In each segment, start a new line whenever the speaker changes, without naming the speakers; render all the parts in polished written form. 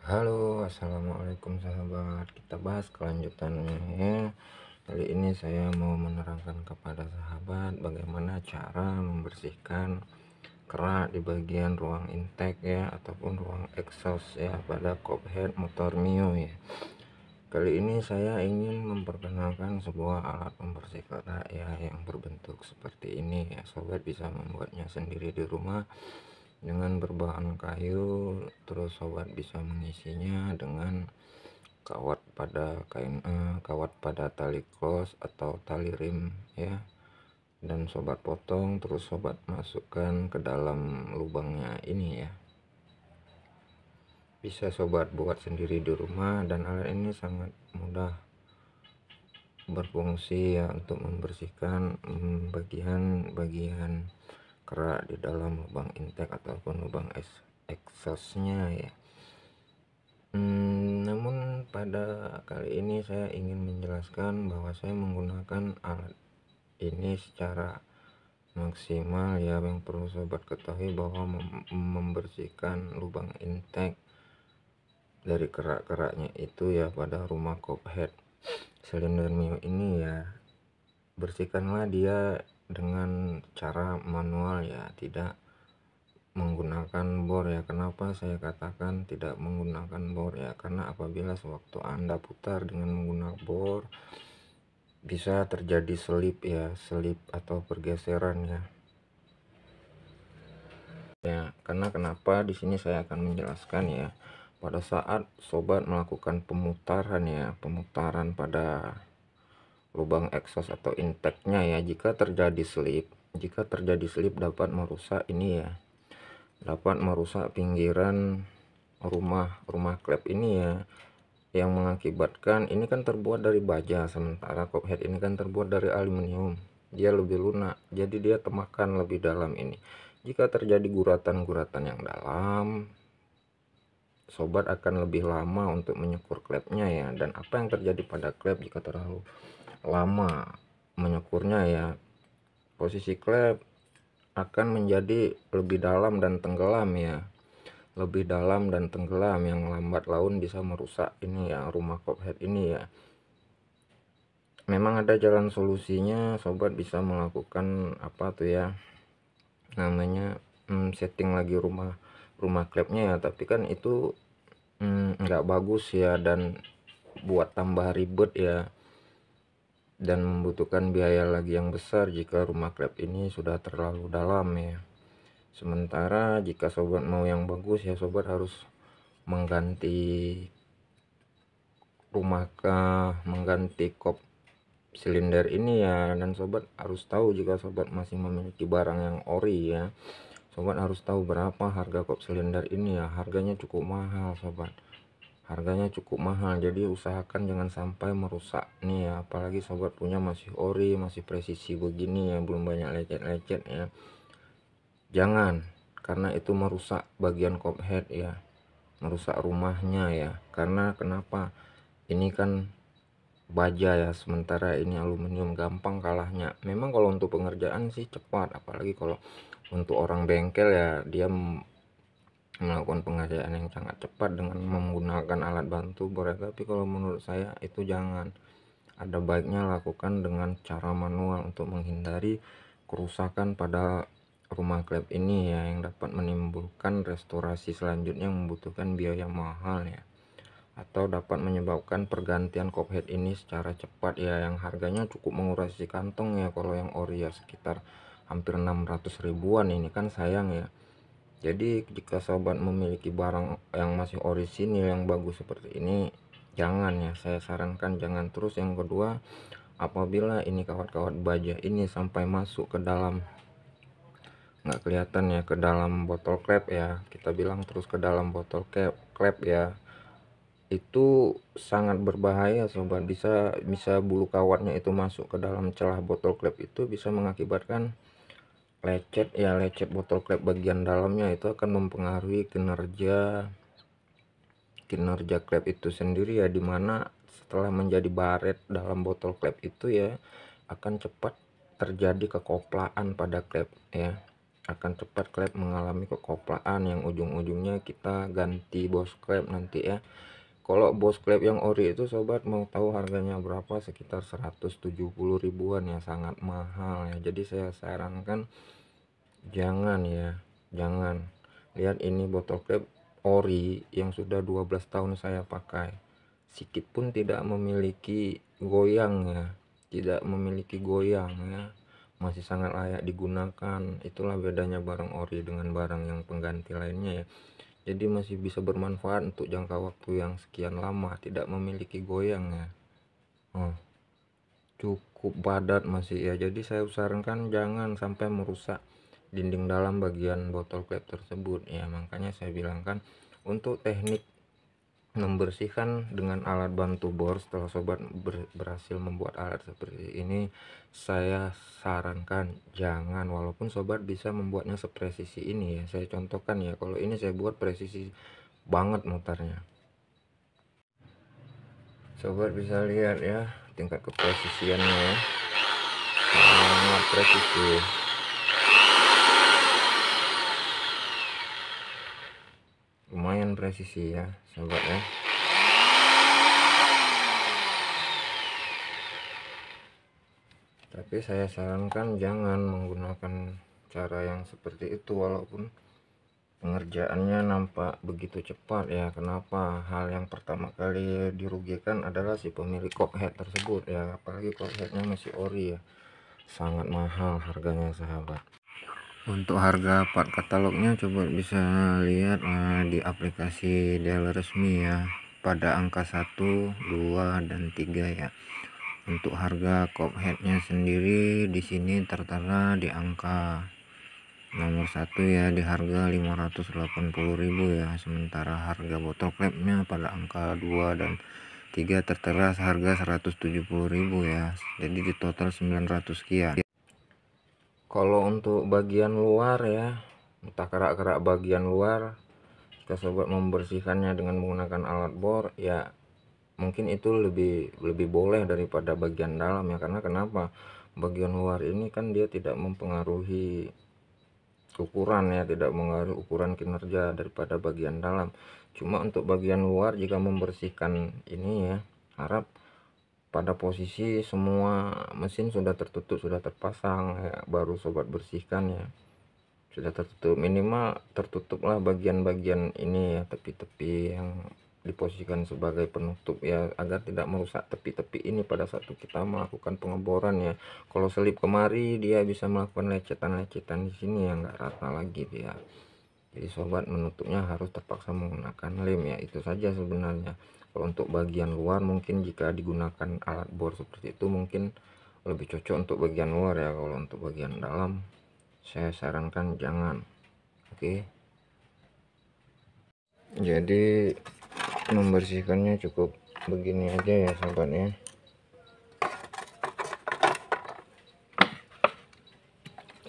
Halo, assalamualaikum sahabat. Kita bahas kelanjutannya ya. Kali ini saya mau menerangkan kepada sahabat bagaimana cara membersihkan kerak di bagian ruang intake ya, ataupun ruang exhaust ya pada kophead motor Mio ya. Kali ini saya ingin memperkenalkan sebuah alat pembersih kerak ya yang berbentuk seperti ini ya. Sobat bisa membuatnya sendiri di rumah dengan berbahan kayu. Terus sobat bisa mengisinya dengan kawat pada tali close atau tali rim ya, dan sobat potong, terus sobat masukkan ke dalam lubangnya ini ya. Bisa sobat buat sendiri di rumah, dan alat ini sangat mudah berfungsi ya untuk membersihkan bagian-bagian kerak di dalam lubang intake ataupun lubang exhaustnya ya. Namun pada kali ini saya ingin menjelaskan bahwa saya menggunakan alat ini secara maksimal ya. Yang perlu sobat ketahui bahwa membersihkan lubang intake dari kerak-keraknya itu ya pada rumah kophead silinder Mio ini ya, bersihkanlah dia dengan cara manual ya, tidak menggunakan bor ya. Kenapa saya katakan tidak menggunakan bor ya, karena apabila sewaktu Anda putar dengan menggunakan bor bisa terjadi selip atau pergeseran ya. Karena kenapa di sini saya akan menjelaskan ya, pada saat sobat melakukan pemutaran pada lubang exhaust atau intake-nya ya, jika terjadi slip dapat merusak ini ya, dapat merusak pinggiran rumah klep ini ya, yang mengakibatkan ini kan terbuat dari baja, sementara kophead ini kan terbuat dari aluminium, dia lebih lunak, jadi dia temakan lebih dalam ini. Jika terjadi guratan-guratan yang dalam, sobat akan lebih lama untuk menyekur klepnya ya. Dan apa yang terjadi pada klep jika terlalu lama menyekurnya ya, posisi klep akan menjadi lebih dalam dan tenggelam ya, yang lambat laun bisa merusak ini ya, rumah kophead ini ya. Memang ada jalan solusinya, sobat bisa melakukan apa tuh ya namanya, setting lagi rumah klepnya ya, tapi kan itu nggak bagus ya, dan buat tambah ribet ya, dan membutuhkan biaya lagi yang besar jika rumah klep ini sudah terlalu dalam ya. Sementara jika sobat mau yang bagus ya, sobat harus mengganti kop silinder ini ya. Dan sobat harus tahu, jika sobat masih memiliki barang yang ori ya, sobat harus tahu berapa harga kop silinder ini ya. Harganya cukup mahal sobat, jadi usahakan jangan sampai merusak nih ya. Apalagi sobat punya masih ori, masih presisi begini ya, belum banyak lecet-lecet ya, jangan, karena itu merusak bagian kophead ya, merusak rumahnya ya. Karena kenapa, ini kan baja ya, sementara ini aluminium, gampang kalahnya. Memang kalau untuk pengerjaan sih cepat, apalagi kalau untuk orang bengkel ya, dia melakukan pengerjaan yang sangat cepat dengan menggunakan alat bantu bor. Tapi kalau menurut saya itu jangan, ada baiknya lakukan dengan cara manual untuk menghindari kerusakan pada rumah klep ini ya, yang dapat menimbulkan restorasi selanjutnya yang membutuhkan biaya mahal ya, atau dapat menyebabkan pergantian kophead ini secara cepat ya, yang harganya cukup menguras kantong ya. Kalau yang ori ya sekitar hampir 600 ribuan, ini kan sayang ya. Jadi jika sobat memiliki barang yang masih orisinil yang bagus seperti ini, jangan ya, saya sarankan jangan. Terus yang kedua, apabila ini kawat-kawat baja ini sampai masuk ke dalam, nggak kelihatan ya, ke dalam botol klep ya, kita bilang terus ke dalam botol klep ya, itu sangat berbahaya sobat. Bisa bulu kawatnya itu masuk ke dalam celah botol klep, itu bisa mengakibatkan lecet botol klep bagian dalamnya. Itu akan mempengaruhi kinerja klep itu sendiri ya, dimana setelah menjadi baret dalam botol klep itu ya, akan cepat terjadi kekoplaan pada klep ya. akan cepat klep mengalami kekoplaan yang ujung-ujungnya kita ganti bos klep nanti ya. Kalau bos klep yang ori itu sobat mau tahu harganya berapa? Sekitar 170 ribuan ya, sangat mahal ya. Jadi saya sarankan jangan ya, jangan. Lihat ini botol klep ori yang sudah 12 tahun saya pakai, sedikit pun tidak memiliki goyang ya, tidak memiliki goyang ya, masih sangat layak digunakan. Itulah bedanya barang ori dengan barang yang pengganti lainnya ya. Jadi masih bisa bermanfaat untuk jangka waktu yang sekian lama, tidak memiliki goyang ya. Cukup padat masih ya. Jadi saya sarankan jangan sampai merusak dinding dalam bagian botol klep tersebut ya. Makanya saya bilang kan, untuk teknik membersihkan dengan alat bantu bor, setelah sobat berhasil membuat alat seperti ini, saya sarankan jangan, walaupun sobat bisa membuatnya sepresisi ini ya. Saya contohkan ya, kalau ini saya buat presisi banget mutarnya, sobat bisa lihat ya tingkat kepresisiannya ya, sangat presisi. Lumayan presisi ya sobat ya. Tapi saya sarankan jangan menggunakan cara yang seperti itu, walaupun pengerjaannya nampak begitu cepat ya. Kenapa? Hal yang pertama kali dirugikan adalah si pemilik kophead tersebut ya, apalagi kopheadnya masih ori ya, sangat mahal harganya sahabat. Untuk harga part katalognya coba bisa lihat di aplikasi dealer resmi ya, pada angka 1, 2, dan 3 ya. Untuk harga kopheadnya sendiri di sini tertera di angka nomor 1 ya, di harga 580.000 ya. Sementara harga botol klepnya pada angka 2 dan 3 tertera harga 170.000 ya. Jadi di total 900 sekian. Kalau untuk bagian luar ya, entah kerak-kerak bagian luar, jika sobat membersihkannya dengan menggunakan alat bor ya, mungkin itu lebih boleh daripada bagian dalam ya. Karena kenapa? Bagian luar ini kan dia tidak mempengaruhi ukuran ya, tidak mengaruhi ukuran kinerja daripada bagian dalam. Cuma untuk bagian luar jika membersihkan ini ya, harap pada posisi semua mesin sudah tertutup, sudah terpasang ya, baru sobat bersihkan ya. Sudah tertutup, minimal tertutuplah bagian-bagian ini ya, tepi-tepi yang diposisikan sebagai penutup ya, agar tidak merusak tepi-tepi ini pada saat kita melakukan pengeboran ya. Kalau selip kemari dia bisa melakukan lecetan-lecetan di sini ya, nggak rata lagi dia. Jadi sobat menutupnya harus terpaksa menggunakan lem ya, itu saja sebenarnya. Kalau untuk bagian luar mungkin jika digunakan alat bor seperti itu mungkin lebih cocok untuk bagian luar ya. Kalau untuk bagian dalam saya sarankan jangan. Oke. Jadi membersihkannya cukup begini aja ya sobat ya.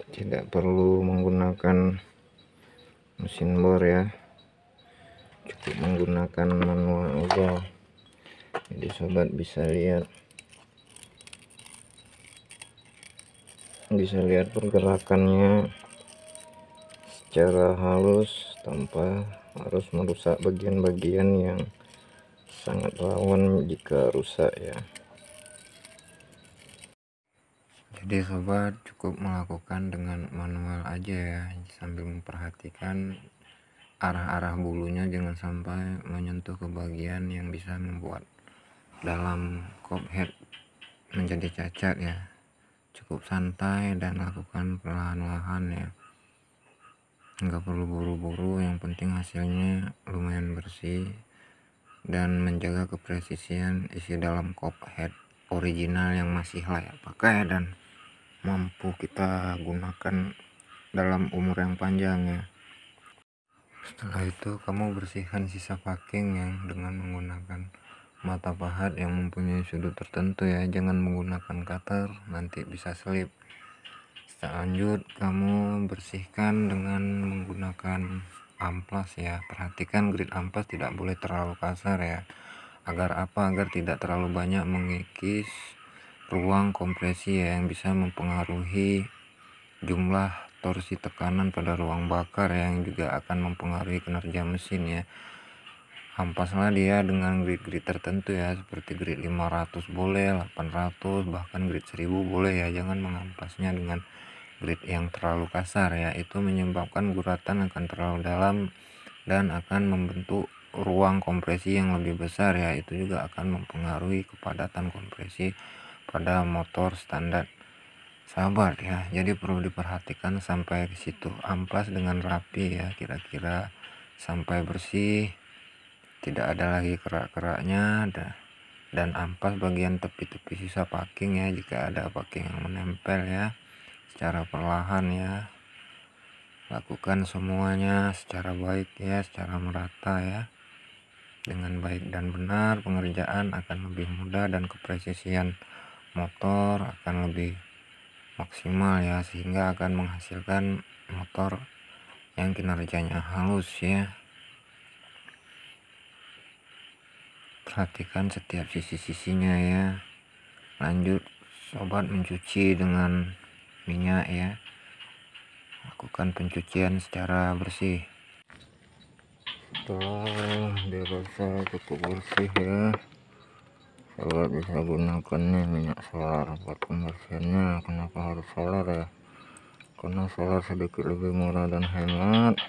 Tidak perlu menggunakan mesin bor ya, cukup menggunakan manual aja. Jadi sobat bisa lihat pergerakannya secara halus tanpa harus merusak bagian-bagian yang sangat rawan jika rusak ya. Jadi sobat cukup melakukan dengan manual aja ya, sambil memperhatikan arah-arah bulunya jangan sampai menyentuh ke bagian yang bisa membuat dalam kophead menjadi cacat ya. Cukup santai dan lakukan perlahan-lahan ya, nggak perlu buru-buru, yang penting hasilnya lumayan bersih dan menjaga kepresisian isi dalam kophead original yang masih layak pakai dan mampu kita gunakan dalam umur yang panjang ya. Setelah itu kamu bersihkan sisa packing yang dengan menggunakan mata pahat yang mempunyai sudut tertentu ya, jangan menggunakan cutter, nanti bisa selip. Setelah lanjut kamu bersihkan dengan menggunakan amplas ya. Perhatikan grid amplas tidak boleh terlalu kasar ya, agar tidak terlalu banyak mengikis ruang kompresi ya, yang bisa mempengaruhi jumlah torsi tekanan pada ruang bakar yang juga akan mempengaruhi kinerja mesin ya. Ampaslah dia dengan grid-grid tertentu ya, seperti grid 500 boleh, 800, bahkan grid 1000 boleh ya. Jangan mengampasnya dengan grid yang terlalu kasar ya, itu menyebabkan guratan akan terlalu dalam dan akan membentuk ruang kompresi yang lebih besar ya. Itu juga akan mempengaruhi kepadatan kompresi pada motor standar sahabat ya. Jadi perlu diperhatikan sampai ke situ, amplas dengan rapi ya, kira-kira sampai bersih, tidak ada lagi kerak-keraknya, dan ampas bagian tepi-tepi sisa packing ya, jika ada packing yang menempel ya. Secara perlahan ya, lakukan semuanya secara baik ya, secara merata ya. Dengan baik dan benar, pengerjaan akan lebih mudah dan kepresisian motor akan lebih maksimal ya, sehingga akan menghasilkan motor yang kinerjanya halus ya. Perhatikan setiap sisi-sisinya ya. Lanjut sobat mencuci dengan minyak ya, lakukan pencucian secara bersih. Setelah dirasa cukup bersih ya, sobat bisa gunakan nih minyak solar buat pembersihannya. Kenapa harus solar ya? Karena solar sedikit lebih murah dan hemat,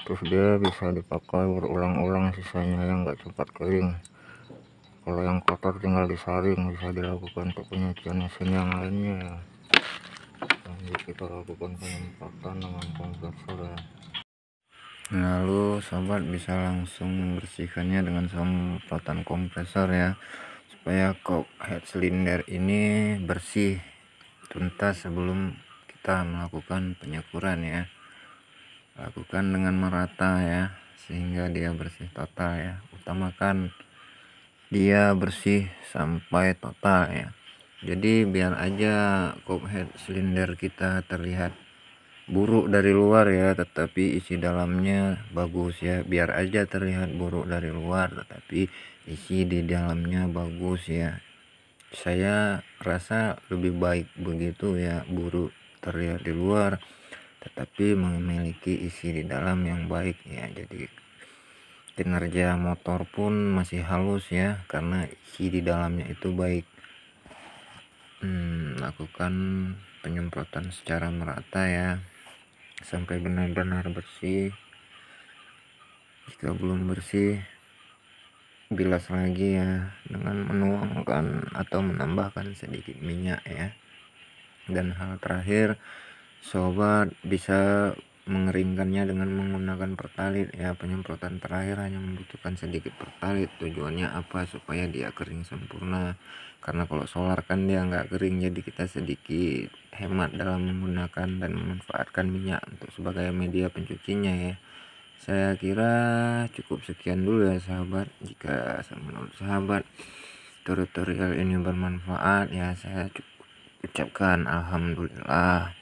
terus dia bisa dipakai berulang-ulang, sisanya yang nggak cepat kering. Kalau yang kotor tinggal disaring, bisa dilakukan untuk penyucian mesin yang lainnya ya. Lanjut kita lakukan penyemprotan dengan kompresor ya. Lalu sobat bisa langsung membersihkannya dengan semprotan kompresor ya, supaya kop head silinder ini bersih tuntas sebelum kita melakukan penyekuran ya. Lakukan dengan merata ya, sehingga dia bersih total ya. Utamakan dia bersih sampai total ya. Jadi biar aja kop head silinder kita terlihat buruk dari luar ya, tetapi isi dalamnya bagus ya. Biar aja terlihat buruk dari luar, tetapi isi di dalamnya bagus ya. Saya rasa lebih baik begitu ya, buruk terlihat di luar tetapi memiliki isi di dalam yang baik ya. Jadi kinerja motor pun masih halus ya, karena isi di dalamnya itu baik. Lakukan penyemprotan secara merata ya, sampai benar-benar bersih. Jika belum bersih, bilas lagi ya, dengan menuangkan atau menambahkan sedikit minyak ya. Dan hal terakhir, sobat bisa mengeringkannya dengan menggunakan pertalit ya. Penyemprotan terakhir hanya membutuhkan sedikit pertalit. Tujuannya apa? Supaya dia kering sempurna. Karena kalau solar kan dia nggak kering, jadi kita sedikit hemat dalam menggunakan dan memanfaatkan minyak untuk sebagai media pencucinya ya. Saya kira cukup sekian dulu ya sahabat. Jika menurut sahabat tutorial ini bermanfaat ya, saya ucapkan alhamdulillah.